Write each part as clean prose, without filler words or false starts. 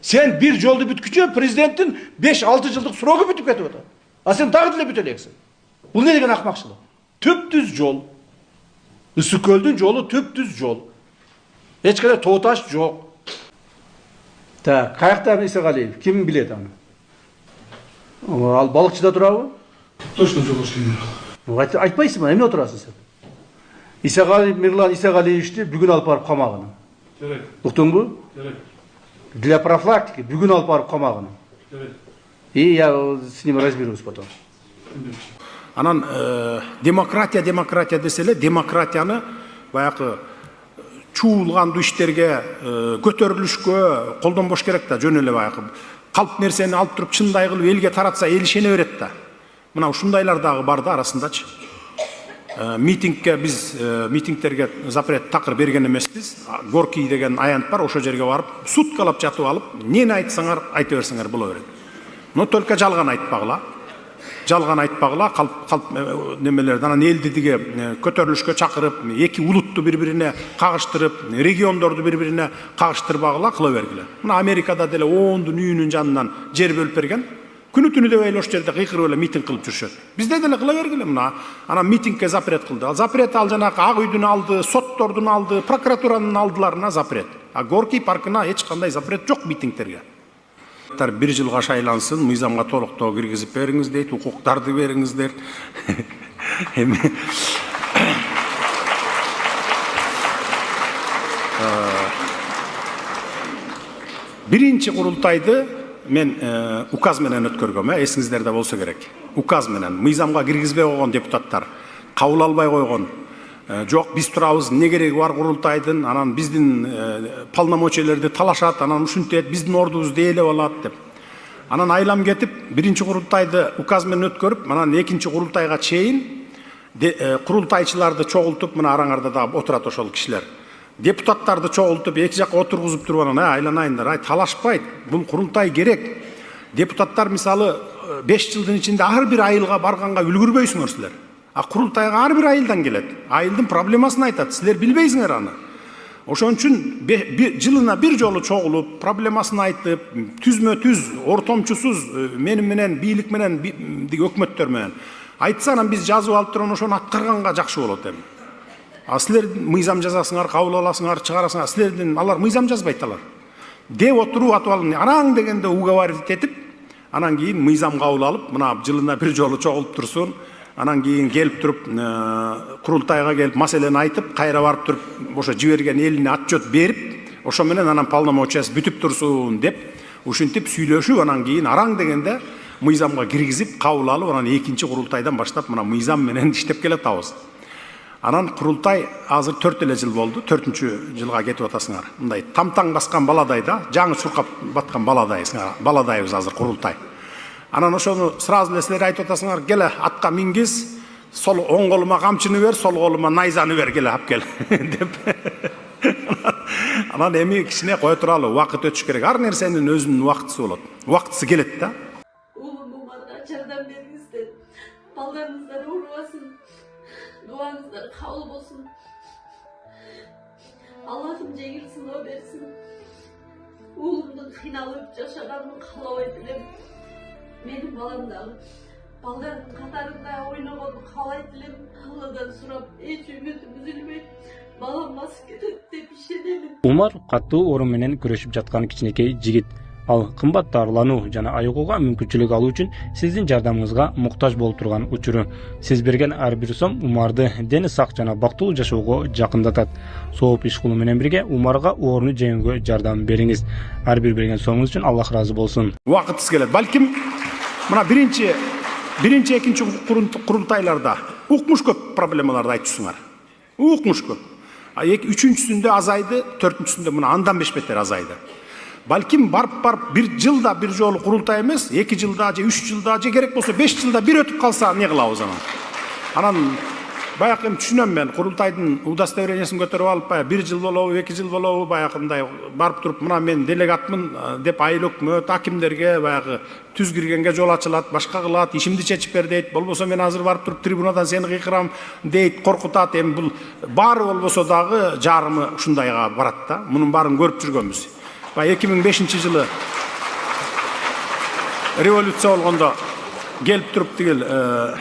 Sen bir joldu bütküçü prezidentin 5-6 yıllık sürogü bütüp ketip atar. A sen tağı dile büteleksin. Bu ne degen akmakçılık? Tüp-düz jol. Üsküldün jolu tüp-düz jol. Hiç kadar toğutaş yok. Ta, kayakta İsagaliyev, kim bileti onu? Al balıkçıda durabı? Точно жолошкин. Айтпайсың ба, эмне отурасың сен? Исагалиев, Мирлан Исагалиевичти бүгүн алып барып камагына. Керек. Уктуңбу? Керек. Для профилактики бүгүн алып барып камагына. Керек. И я с ним разберусь потом. Анан демократия деселе, демократияны баягы чуулган иштерге, көтөрүлүшкө колдонбош керек да, жөн эле баягы калп нерсени алып туруп чындай кылып элге таратса эл ишене берет да. Мына ушундайлар дагы бар да арасындачы. Митингке биз митингтерге запрет такыр берген эмеспиз. Горкий деген аянт бар, ошол жерге барып суткалап жатып алып, нени айтсаңар айта берсеңер боло берет. Но только жалган айтпагыла. Жалган айтпагыла, калп немелерди анан элди тиге көтөрүлүшкө чакырып, эки улутту бири-бирине кагыштырып, региондорду бири-бирине кагыштырбагыла кыла бергиле. Мына Америкада деле 10-дун үйүнүн жанынан жер бөлүп берген. Күнү түнү деп ошол жерде кыйкырып эле митинг кылып жүрүшөт. Бизде деле кыла бергиле мына. Анан митингке запрет кылды. Ал запрет ал жанагы Ак үйдүн алды, соттордун алды, прокуратуранын алдыларына запрет. А Горкий паркына эч кандай запрет жок митингтерге. Bir жылга шайлансын, мыйзамга толуктоо киргизип бериңиз дейт, укуктарды бериңиздер. Биринчи курултайды мен указ менен өткөргөм, эсиңиздерде болсо керек. Указ менен мыйзамга киргизбей койгон депутаттар кабыл албай койгон. Жок, биз турабыз, эмне кереги бар курултайдын, анан биздин полномочиялерди талашат, анан ушинтет, биздин ордубузду ээлеп алат деп. Анан айлам кетип, биринчи курултайды указ менен өткөрүп, анан экинчи курултайга чейин курултайчыларды чогултуп, мына араңарда да отурат ошол кишилер. Депутаттарды чогултуп, эки жакка отургузуп туруп анан айланайындар, талашпайт, бул курултай керек. Депутаттар мисалы 5 жылдын ичинде ар бир айылга барганга үлгүрбөйсүңөр силер. А курултайга ар бир айылдан келет. Айылдын проблемасын айтат. Силер билбейсиңер аны. Ошон үчүн жылына бир жолу чогулуп, проблемасын айтып, түзмө-түз, ортомчусуз менен бийлик менен өкмөттөр менен айтса, анан биз жазып алып турган ошону аткарганга жакшы болот эми. А силер мыйзам жазасыңар, кабыл аласыңар, чыгарасыңар, силердин алар мыйзам жазбайт алар. Деп отуруп атып алып, анаң дегенде уговаривать этип, анан кийин мыйзам кабыл алып, мына жылына бир жолу чогулуп турсун. Анан кийин келип туруп, курултайга келип, маселени айтып, кайра барып туруп, ошо жиберген элине отчет берип, ошо менен анан полномочиясы бүтүп турсун деп, ушинтип сүйлөшүп, анан кийин араң дегенде мыйзамга киргизип, кабыл алып, анан экинчи курултайдан баштап мына мыйзам менен иштеп келатабыз. Анан курултай азыр 4 эле жыл болду, 4-чү жылга кетип атасыңар. Мындай тамтаң баскан баладай да, жаңы чуркап баткан баладайбыз азыр курултай. Анан ошону сразу эле силер айтып атасыңар, келе атка мингиз, сол оң колума камчыны бер, сол колума найзаны бер, келе ап кел деп. Анан эми кичине кое туралы, убакыт өтүш керек. Ар нерсенин өзүнүн убактысы болот. Убактысы келет да. Улумарга жардам бериңиздер. Балдарыңыздар урубасын. Дуаңыздар кабыл болсун. Аллахым жеңил сыноо берсин. Уулумдун кыйналып жашаганын каалабайт элем. Менин балам дагы балдардын катарында ойногонду каалайт элем. Алладан сурап, эч үмүтүм үзүлбөй, балам басып кетет деп ишенемин. Умар катуу орун менен күрөшүп жаткан кичинекей жигит. Ал кымбат дарылануу жана айыгууга мүмкүнчүлүк алуу үчүн сиздин жардамыңызга муктаж болуп турган учуру. Сиз берген ар бир сом Умарды дени сак жана бактылуу жашоого жакындатат. Сооп иш кылуу менен бирге Умарга ооруну жеңүүгө жардам бериңиз. Ар бир берген сомуңуз үчүн Аллах ыраазы болсун. Убакытсыз келет. Балким мына биринчи, экинчи курултайларда укмуш көп проблемаларды айтышсыңар. Укмуш көп. А үчүнчүсүндө азайды, төртүнчүсүндө мына андан бешбетер азайды. Балким барып бир жылда бир жолу курултай эмес, 2 жылда же 3 жылда же керек болсо 5 жылда бир өтүп калса не кылабыз анан? Анан баягы түшүнөм мен, курултайдын удостоверениесин көтөрүп алып, 1 жыл болобу, 2 жыл болобу, баягындай барып туруп, мына мен делегатмын деп айыл өкмөт, акимдерге баягы түз киргенге жол ачылат, башка кылат, ишимди чечип бер дейт. Болбосо мен азыр барып туруп трибунадан сени кыйкырам дейт, коркутат. Эми бул баары болбосо дагы жарымы ушундайга барат да. Мунун баарын көрүп жүргөнбүз. Bay 2005-жылы революция болгондо келип туруп тигил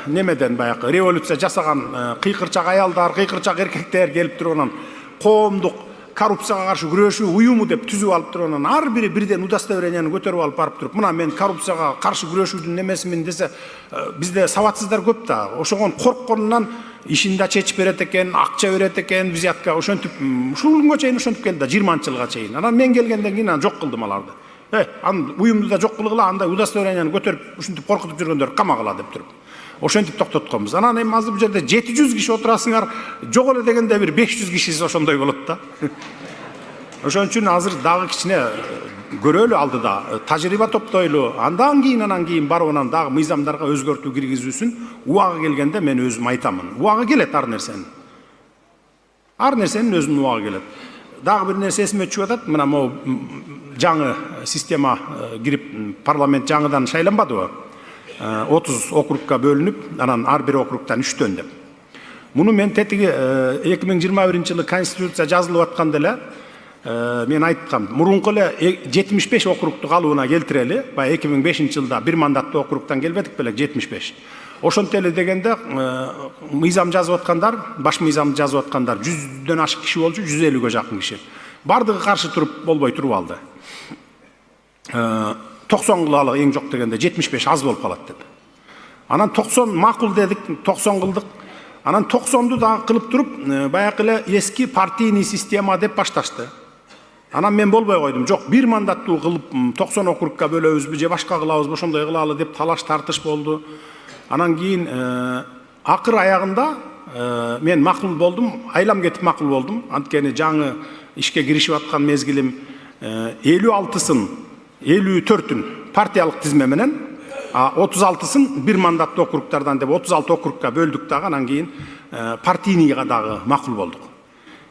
немеден баягы революция жасаган кыйкырчак аялдар, кыйкырчак эркектер келип туруп анан коомдук коррупцияга каршы күрөшүү уюму деп түзүп алып туруп анан ар бири бирден удостоверенияны көтөрүп алып барып туруп мына мен коррупцияга каршы күрөшүүнүн немесимин десе бизде сабатсыздар көп да. Ошондон коркконунан ишин да чечип берет экен, акча берет экен, взятка ошентип ушул күнгө чейин ошентип келди да 20-жылга чейин. Анан мен келгенден кийин жок кылдым аларды. Аны уюмду да жок кылгыла, андай удостоверенияны көтөрүп ушинтип коркутуп жүргөндөр камагыла деп туруп. Ошентип токтотконбуз. Анан эми азыр бул жерде 700 киши отурасыңар, жок эле дегенде бир 500 кишиси ошондой болот да. Ошон үчүн азыр дагы кичине көрөлү алдыда, тажрыйба топтойлу, андан кийин барып анан дагы мыйзамдарга өзгөртүү киргизүүсүн убагы келгенде мен өзүм айтамын. Убагы келет ар нерсенин. Ар нерсенин өзүнүн убагы келет. Дагы бир нерсе эсиме түшүп атат. Мына могу жаңы система кирип парламент жаңыдан шайланбадыбы? 30 округка бөлүнүп, анан ар бир округтан 3төн деп. Муну мен тетиги 2021-жылы конституция жазылып атканда эле мен айткам, мурунку эле 75 округту калыбына келтирели. Баягы 2005-жылда бир мандаттуу округтан келбедик белек 75. Ошонтип эле дегенде мыйзам жазып аткандар, баш мыйзамды жазып аткандар 100дөн ашык киши болчу, 150гө жакын киши. Бардыгы каршы туруп болбой туруп алды. 90 кылалы эң жок дегенде 75 аз болуп калат деп. Анан 90 макул дедик, 90 кылдык. Анан 90ду дагы кылып туруп, баягы эле эски партийный система деп башташты. Анан мен болбой койдум. Жок, бир мандаттуу кылып 90 округка бөлөбүзбү же башка кылабызбы, ошондой кылалы деп талаш тартыш болду. Анан кийин акыр аягында мен макул болдум, айлам кетип макул болдум. Анткени жаңы ишке киришип аткан мезгилим 56-сын 54-ün партиялык тизме менен, 36-сын бир мандаттуу округтардан деп 36 округка бөлдүк дагы, анан кийин партийнийга дагы макул болдук.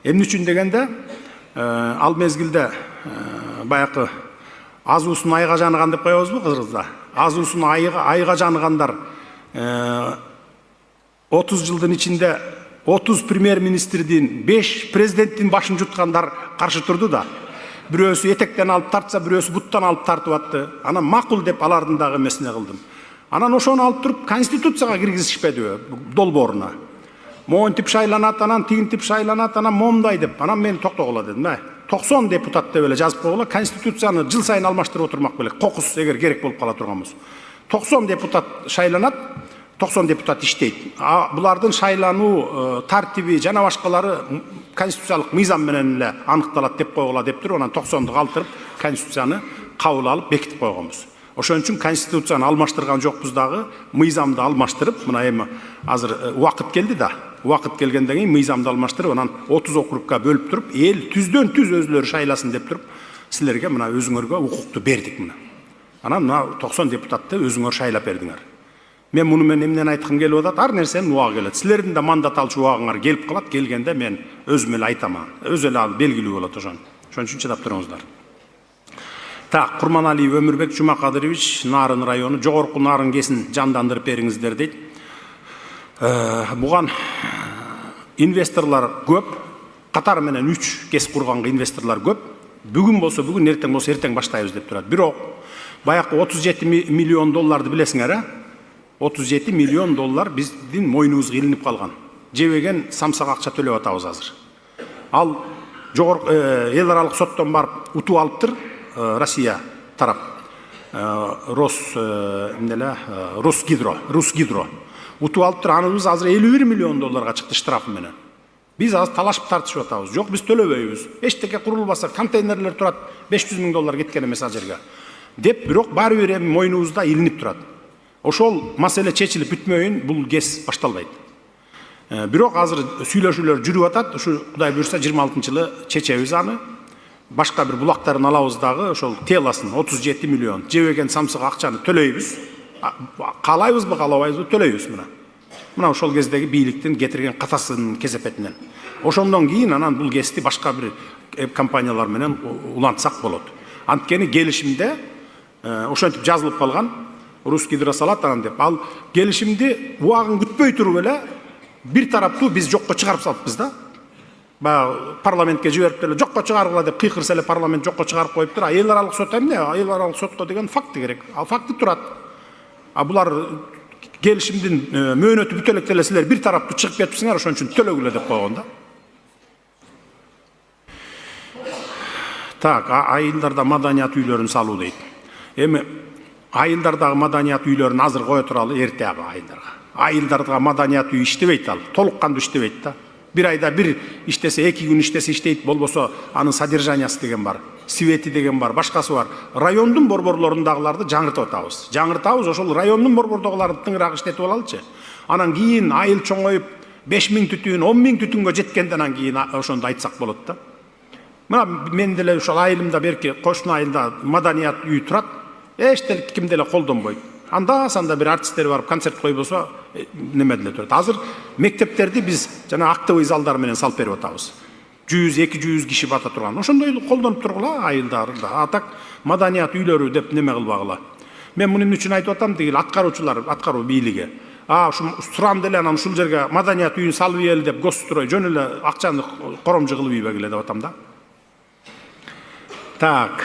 Эмне үчүн дегенде, ал мезгилде баягы азуусун айга жаныган деп коебузбу кыргызда. Азуусун айга жаныгандар 30 жылдын ичинде 30 премьер-министрдин, 5 президенттин башын жуткандар каршы турду да. Бирөөсү этектен алып тартса, бирөөсү буттан алып тартып атты. Анан макул деп алардын дагы эмесине кылдым. Анан ошону алып туруп конституцияга киргизишпедиби, долбооруна. Моинтип шайланат, анан тигинтип шайланат, анан момундай деп. Анан мен токтогула дедим. 90 депутат деп эле жазып койгула, конституцияны жыл сайын алмаштырып отурмак белек. Кокус эгер керек болуп кала турган болсо. 90 депутат шайланат, 90 депутат иштейт. Булардын шайлануу тартиби жана башкалары конституциялык мыйзам менен эле аныкталат деп койгула деп туруп, анан 90ду калтырып конституцияны кабыл алып бекитип койгонбуз. Ошон үчүн конституцияны алмаштырган жокпуз дагы, мыйзамды алмаштырып, мына эми азыр убакыт келди да. Убакыт келгенден кийин мыйзамды алмаштырып, анан 30 округка бөлүп туруп, эл түздөн түз өзүлөрү шайласын деп туруп, силерге мына өзүңөргө укукту бердик мына. Анан мына 90 депутатты өзүңөр шайлап бердиңер. Мен муну мен эмнен айткым келип атат, ар нерсенин убагы келет. Силердин да мандат алчу убагыңар келип калат, келгенде мен өзүм эле айтам. Өзү эле белгилүү болот ошон. Ошон үчүн чыдап туруңуздар. Так, Курманалиев Өмүрбек Жумакадырович, Нарын району, жогорку Нарын кесин жандандырып бериңиздер дейт. Буган инвесторлор көп, катары менен 3 кес курганга инвесторлор көп. Бүгүн болсо бүгүн, эртең болсо эртең баштайбыз деп турат. Бирок баягы 37 миллион долларды билесиңер, 37 миллион доллар биздин мойнубузга илинип калган. Жебеген самсак акча төлөп атабыз азыр. Ал жогорку эл аралык соттон барып утуп алыптыр Россия тарап. Русгидро. Утуп алыптыр, аныбыз азыр 51 миллион долларга чыкты штрафы менен. Биз азыр талашып тартышып атабыз. Жок, биз төлөбөйбүз. Эчтеке курулбаса, контейнерлер турат, 500 000 доллар кеткен эмес ал жерге. Деп, бирок баары бир эми мойнубузда илинип турат. Ошол маселе чечилип бүтмөйүн, бул кес башталбайт. Бирок азыр сүйлөшүүлөр жүрүп атат. Ушу Кудай буйрса 26-жылы чечебиз аны. Башка бир булактарын алабыз дагы, ошол теласын 37 миллион жебеген самсак акчаны төлөйбүз. Каалайбызбы, каалабайбызбы, төлөйбүз мына. Мына ошол кездеги бийликтин кетирген катасынын кесепетинен. Ошондон кийин анан бул кести башка бир компаниялар менен улантсак болот. Анткени келишимде ошентип жазылып калган. Русгидро салат анан деп. Ал келишимди убагын күтпөй туруп эле бир тараптуу биз жокко чыгарып салыппыз да. баягы парламентке жиберип деле жокко чыгаргыла деп кыйкырса эле парламент жокко чыгарып коюптур. Эл аралык сот эмне? Эл аралык сотко деген факты керек. Ал факты турат. Булар келишимдин мөөнөтү бүтө элек деле силер бир тараптуу чыгып кетипсиңер, ошон үчүн төлөгүлө деп койгон да. Так, айылдарда маданият үйлөрүн салуу дейт. Эми айылдардагы маданият үйлөрүн азыр кое туралы эрте айылдарга. Айылдардагы маданият үй иштебейт ал, толук кандуу иштебейт да. Bir ayda bir iştese, 2 gün iştese işteyip bolboso anın sadirjaniyası degen бар, свети деген бар, башкасы бар. Райондун борборлорундагыларды жаңыртып атабыз. Жаңыртабыз, ошол райондун борбордогуларды тыңыраак иштетип алалычы. Анан кийин айыл чоңоюп 5000 түтүн, 10.000 түтүнгө жеткенден анан кийин ошондо айтсак болот да. Мына мен деле ошол айылымда берки кошуна айылда маданият үй турат. Эчтелик ким деле колдонбойт. Анда санда bir артисттер барып концерт койбосо неме деле турат. Азыр мектептерди биз жана актовый залдар менен салып берип атабыз. 100-200 киши бата турган. Ошондой колдонуп тургула айылдарда. А так маданият үйлөрү деп неме кылбагыла. Мен мунун үчүн айтып атам дегил аткаруучулар, аткаруу бийлиги. Ушу сурам деле анан ушул жерге маданият үйүн салып ийели деп госстрой жөн эле акчаны коромжу кылып ийбегиле деп атам да. Так.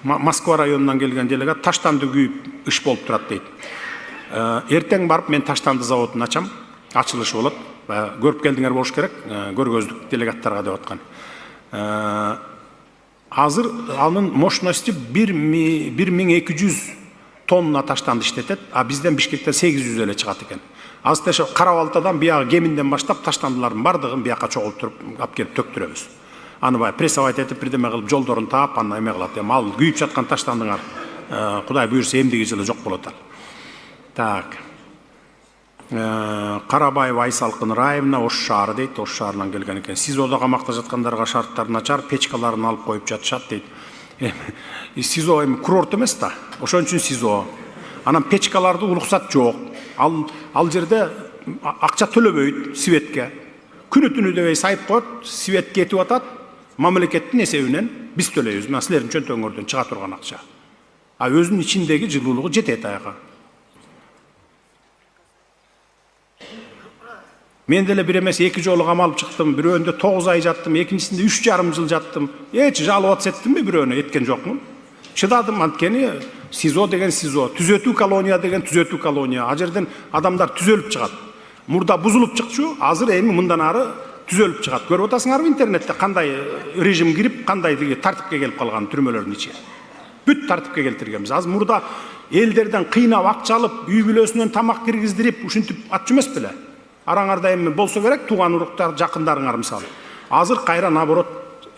Москва районунан келген делегат таштанды күйүп иш болуп турат дейт. Эртең барып мен таштанды заводун ачам, ачылышы болот. Көрүп келдиңер болуш керек, көргөздүк делегаттарга деп аткан. Азыр анын мощности 1200 тонна таштанды иштетет, а бизден Бишкектен 800 эле чыгат экен. Азыр ошо Карабалтадан бияга Кеминден баштап таштандылардын бардыгын бияка чогултуруп алып келип төктүрөбүз. Аны бай прессовать этип бирдеме кылып жолдорун таап, аны эме кылат. Ал күйүп жаткан таштандыңар Кудай буйрса эмдиги жылы жок болот ал. Так. Карабаева Айсалкын Раевна Ош шаары дейт, Ош шаарынан келген экен. СИЗОдо камакта жаткандарга шарттар начар, печкаларын алып коюп жатышат дейт. СИЗО эми курорт эмес да. Ошон үчүн СИЗО. Анан печкаларды уруксат жок. Ал жерде акча төлөбөйт светке. Күнү түнү дебей сайып коет, свет кетип атат. Мамлекеттин эсебинен биз төлөйбүз. Мына силердин чөнтөгүңөрдөн чыга турган акча. А өзүнүн ичиндеги жылуулугу жетет аяга. Мен деле бир эмес 2 жолу камалып чыктым. Бирөөндө 9 ай жаттым, экинчисинде 3,5 жыл жаттым. Эч жалоба этtimби бирөөнө? Эткен жокмун. Чыдадым, анткени СИЗО деген СИЗО, түзөтүү колония деген түзөтүү колония. А жерден адамдар түзөлүп чыгат. Мурда бузулуп чыкчу, азыр эми мындан ары түзөлүп чыгат. Көрүп атасыңарбы интернетте кандай режим кирип, кандай тартипке келип калган түрмөлөрдүн ичи. Бүт тартипке келтиргенбиз. Азыр мурда элдерден кыйнап акча алып, үй бүлөсүнөн тамак киргиздирип, ушинтип атчу эмес беле? Араңарда эми болсо керек, тууган уруктар, жакындарыңар мисалы. Азыр кайра наоборот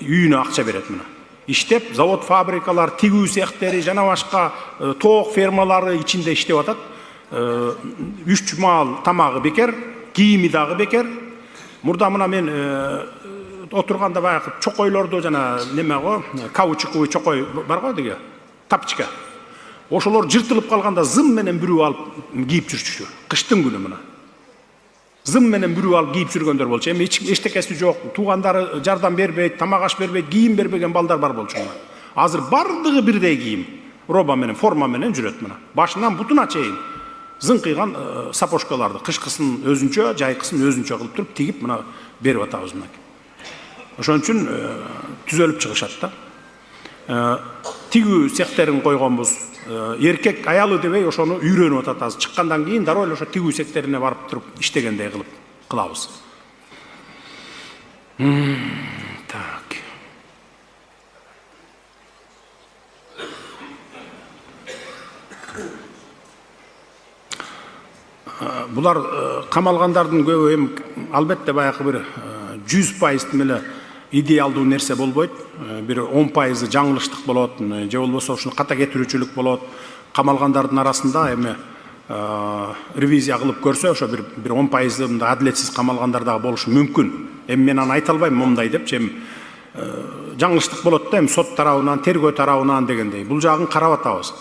үйүнө акча берет мына. Иштеп, завод, фабрикалар, тигүү цехтери, жана башка тоок фермалары ичинде иштеп атат. 3 маал тамагы бекер, кийими дагы бекер. Мурда мына мен отурганда баягы чокойлорду жана неме го, каучуковый чокой бар го деге, тапчка. Ошолор жыртылып калганда зым менен бүрүп алып кийип жүрчү. Кыштын күнү мына. Зым менен бүрүп алып кийип жүргөндөр болчу. Эми эчтекеси жок, туугандары жардам бербейт, тамак аш бербейт, кийим бербеген балдар бар болчу мына. Азыр бардыгы бирдей кийим, роба менен, форма менен жүрөт мына. Башынан бутуна чейин зыңкыйган сапожкаларды кышкысын өзүнчө, жайкысын өзүнчө кылып туруп тигип мына берип атабыз мына. Ошон үчүн түзөлүп чыгышат да. Тигүү цехтерин койгонбуз. Эркек аялы дебей ошону үйрөнүп атат азыр. Чыккандан кийин дароо эле ошо тигүү цехтерине барып туруп иштегендей кылабыз. Так. Булар камалгандардын көбү эми албетте баягы бир 100% эле идеалдуу нерсе болбойт. Бир 10% жаңылыштык болот, же болбосо ушуну ката кетирүүчүлүк болот. Камалгандардын арасында эми ревизия кылып көрсө, ошо бир 10% мындай адилетсиз камалгандар дагы болушу мүмкүн. Эми мен аны айта албайм момундай депчи, эми жаңылыштык болот да, эми сот тарабынан, тергөө тарабынан дегендей. Бул жагын карап атабыз.